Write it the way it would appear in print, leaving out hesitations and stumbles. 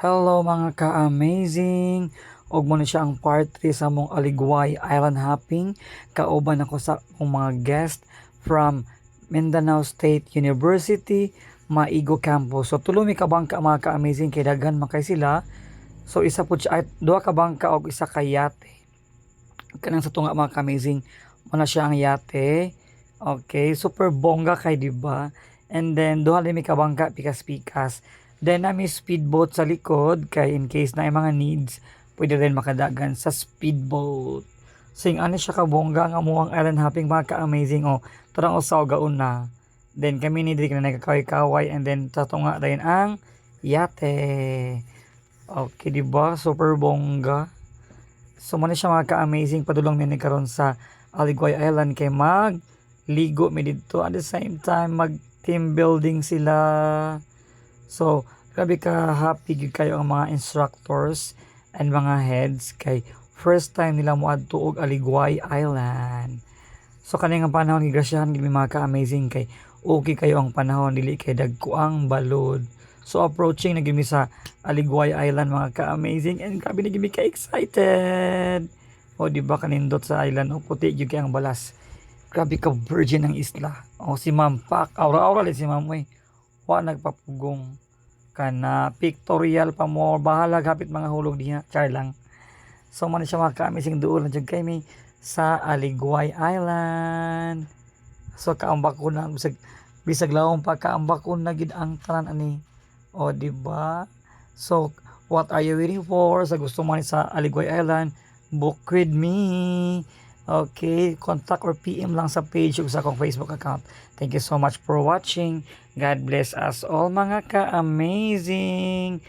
Hello mga ka-amazing! Og mo na siya ang part 3 sa mong Aligway Island Hopping. Kauban ako sa akong mga guest from Mindanao State University, Maigo Campus. So tulo mi ka bangka mga ka-amazing kay daghan man kay sila. So isa po siya, duha ka bangka og isa ka yate. Kanang sa tunga mga ka-amazing, mo na siya ang yate. Okay, super bongga kay di ba? And then duha mi ka bangka pikas-pikas. Then nami speedboat sa likod kay in case na ay mga needs, pwede rin makadagan sa speedboat. Sing ano siya ka bongga nga mo ang island hopping mga ka-amazing tarang usaw gaun na. Then kami ni diri na nagkakaway-kaway and then sa tunga rin ang yate. Okay, di ba? Super bongga. So man siya mga ka-amazing padulong mi karon sa Aligway Island kay mag ligo mi dito at the same time mag team building sila. So grabe ka happy gid kayo ang mga instructors and mga heads kay first time nila mo adto og Aligway Island. So kani nga panahon gigrasyahan gid mi mga ka-amazing kay okay kayo ang panahon dili kay dagko ang balod. So approaching na gimi sa Aligway Island mga ka-amazing and grabe na gimi ka-excited. O di ba kanindot sa island puti gyud kay ang balas. Grabe ka virgin ang isla. Si Ma'am Pak, aura-aura li si Ma'am oy. Wa nagpapugong kana pictorial pa mo bahala gapit mga hulog diha. Char lang. So man siya mga ka-amazing duol na jud kay mi sa Aligway Island. So kaambak ko na bisag lawom pa kaambak ko na gid ang tanan ani. O di ba? So what are you waiting for? Sa gusto mo ni sa Aligway Island, book with me. Okay, contact or PM lang sa page ug sa akong Facebook account. Thank you so much for watching. God bless us all mga ka-amazing.